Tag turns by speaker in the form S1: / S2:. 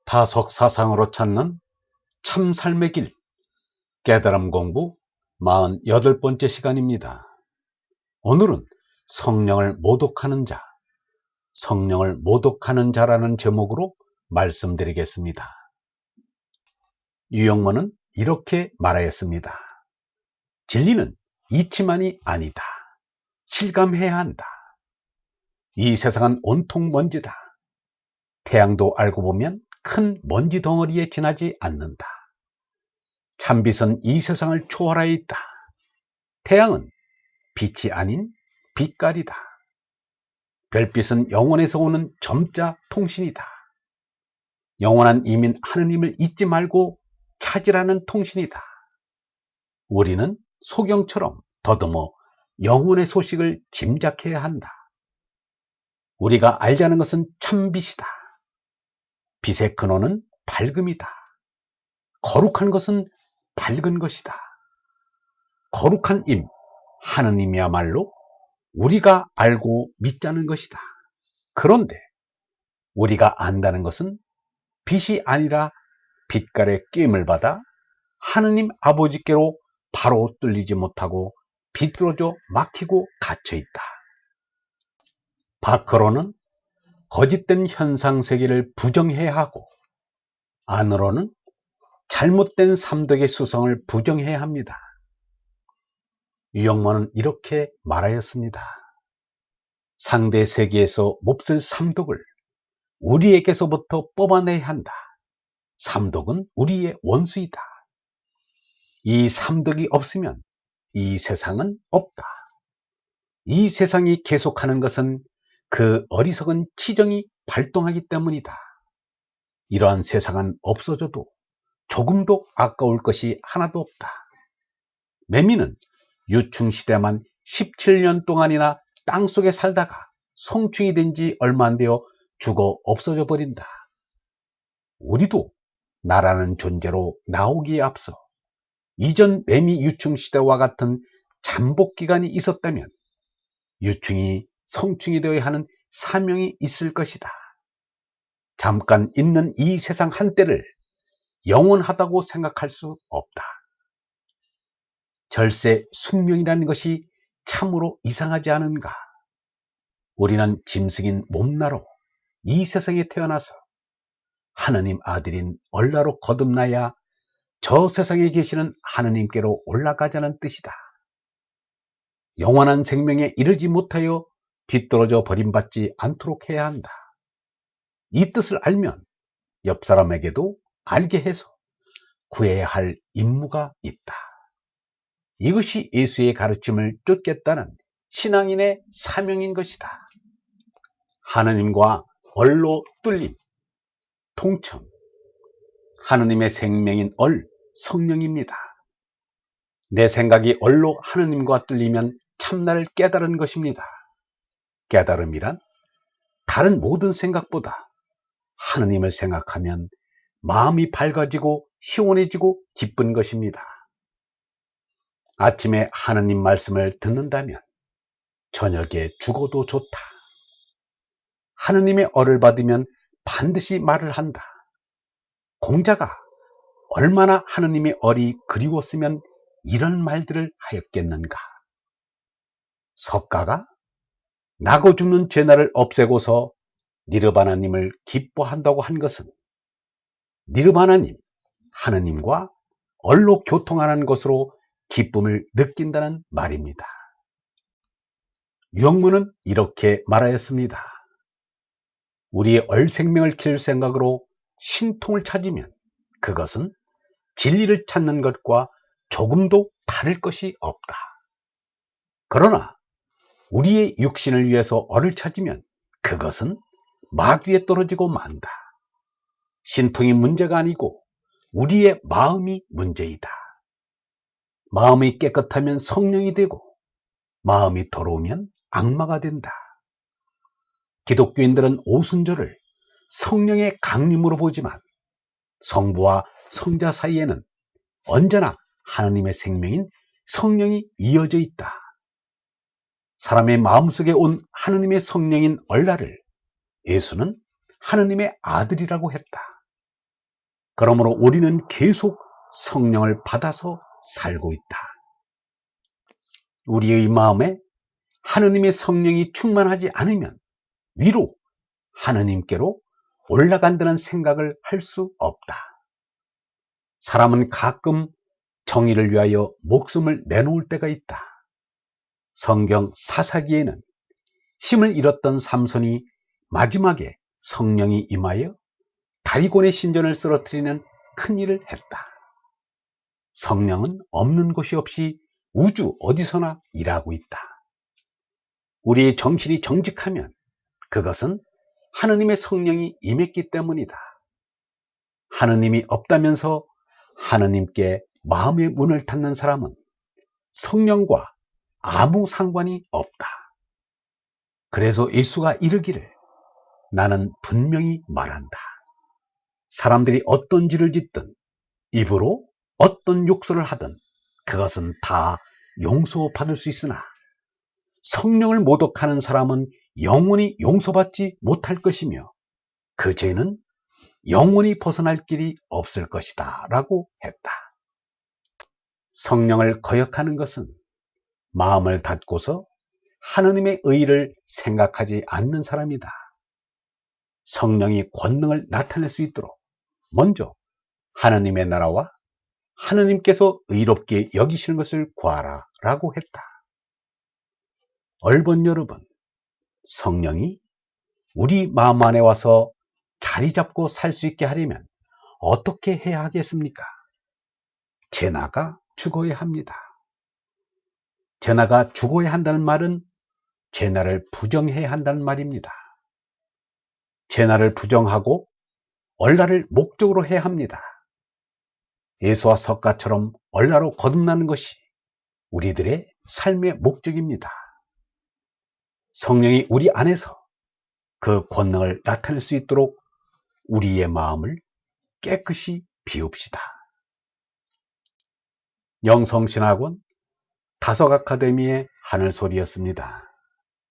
S1: 다속 사상으로 찾는 참 삶의 길, 깨달음 공부 48번째 시간입니다. 오늘은 성령을 모독하는 자, 성령을 모독하는 자라는 제목으로 말씀드리겠습니다. 유영모는 이렇게 말하였습니다. 진리는 이치만이 아니다. 실감해야 한다. 이 세상은 온통 먼지다. 태양도 알고 보면 큰 먼지 덩어리에 지나지 않는다. 참빛은 이 세상을 초월하여 있다. 태양은 빛이 아닌 빛깔이다. 별빛은 영원에서 오는 점자 통신이다. 영원한 이민 하느님을 잊지 말고 찾으라는 통신이다. 우리는 소경처럼 더듬어 영혼의 소식을 짐작해야 한다. 우리가 알자는 것은 참빛이다. 빛의 근원은 밝음이다. 거룩한 것은 밝은 것이다. 거룩한 임, 하느님이야말로 우리가 알고 믿자는 것이다. 그런데 우리가 안다는 것은 빛이 아니라 빛깔의 끼임을 받아 하느님 아버지께로 바로 뚫리지 못하고 비뚤어져 막히고 갇혀있다. 밖으로는 거짓된 현상세계를 부정해야 하고 안으로는 잘못된 삼덕의 수성을 부정해야 합니다. 유영모는 이렇게 말하였습니다. 상대 세계에서 몹쓸 삼독을 우리에게서부터 뽑아내야 한다. 삼독은 우리의 원수이다. 이 삼독이 없으면 이 세상은 없다. 이 세상이 계속하는 것은 그 어리석은 치정이 발동하기 때문이다. 이러한 세상은 없어져도 조금도 아까울 것이 하나도 없다. 매미는 유충시대만 17년 동안이나 땅속에 살다가 성충이 된 지 얼마 안 되어 죽어 없어져 버린다. 우리도 나라는 존재로 나오기에 앞서 이전 매미 유충시대와 같은 잠복기간이 있었다면 유충이 성충이 되어야 하는 사명이 있을 것이다. 잠깐 있는 이 세상 한때를 영원하다고 생각할 수 없다. 절세 숙명이라는 것이 참으로 이상하지 않은가? 우리는 짐승인 몸나로 이 세상에 태어나서 하느님 아들인 얼라로 거듭나야 저 세상에 계시는 하느님께로 올라가자는 뜻이다. 영원한 생명에 이르지 못하여 뒤떨어져 버림받지 않도록 해야 한다. 이 뜻을 알면 옆 사람에게도 알게 해서 구해야 할 임무가 있다. 이것이 예수의 가르침을 쫓겠다는 신앙인의 사명인 것이다. 하느님과 얼로 뚫림, 통청. 하느님의 생명인 얼, 성령입니다. 내 생각이 얼로 하느님과 뚫리면 참나를 깨달은 것입니다. 깨달음이란 다른 모든 생각보다 하느님을 생각하면 마음이 밝아지고 시원해지고 기쁜 것입니다. 아침에 하느님 말씀을 듣는다면 저녁에 죽어도 좋다. 하느님의 얼을 받으면 반드시 말을 한다. 공자가 얼마나 하느님의 얼이 그리웠으면 이런 말들을 하였겠는가. 석가가 나고 죽는 죄나를 없애고서 니르바나님을 기뻐한다고 한 것은 니르바나님, 하느님과 얼로 교통하는 것으로 기쁨을 느낀다는 말입니다. 유영모는 이렇게 말하였습니다. 우리의 얼생명을 기를 생각으로 신통을 찾으면 그것은 진리를 찾는 것과 조금도 다를 것이 없다. 그러나 우리의 육신을 위해서 얼을 찾으면 그것은 마귀에 떨어지고 만다. 신통이 문제가 아니고 우리의 마음이 문제이다. 마음이 깨끗하면 성령이 되고 마음이 더러우면 악마가 된다. 기독교인들은 오순절을 성령의 강림으로 보지만 성부와 성자 사이에는 언제나 하느님의 생명인 성령이 이어져 있다. 사람의 마음속에 온 하느님의 성령인 얼라를 예수는 하느님의 아들이라고 했다. 그러므로 우리는 계속 성령을 받아서 살고 있다. 우리의 마음에 하느님의 성령이 충만하지 않으면 위로 하느님께로 올라간다는 생각을 할 수 없다. 사람은 가끔 정의를 위하여 목숨을 내놓을 때가 있다. 성경 사사기에는 힘을 잃었던 삼손이 마지막에 성령이 임하여 다리곤의 신전을 쓰러뜨리는 큰 일을 했다. 성령은 없는 곳이 없이 우주 어디서나 일하고 있다. 우리의 정신이 정직하면 그것은 하느님의 성령이 임했기 때문이다. 하느님이 없다면서 하느님께 마음의 문을 닫는 사람은 성령과 아무 상관이 없다. 그래서 예수가 이르기를 나는 분명히 말한다. 사람들이 어떤 죄를 짓든 입으로 어떤 욕설을 하든 그것은 다 용서받을 수 있으나 성령을 모독하는 사람은 영원히 용서받지 못할 것이며 그 죄는 영원히 벗어날 길이 없을 것이다 라고 했다. 성령을 거역하는 것은 마음을 닫고서 하느님의 의를 생각하지 않는 사람이다. 성령이 권능을 나타낼 수 있도록 먼저 하느님의 나라와 하느님께서 의롭게 여기시는 것을 구하라 라고 했다. 얼번 여러분, 성령이 우리 마음 안에 와서 자리 잡고 살 수 있게 하려면 어떻게 해야 하겠습니까? 죄나가 죽어야 합니다. 죄나가 죽어야 한다는 말은 죄나를 부정해야 한다는 말입니다. 죄나를 부정하고 얼라를 목적으로 해야 합니다. 예수와 석가처럼 얼라로 거듭나는 것이 우리들의 삶의 목적입니다. 성령이 우리 안에서 그 권능을 나타낼 수 있도록 우리의 마음을 깨끗이 비웁시다. 영성신학원 다석아카데미의 하늘소리였습니다.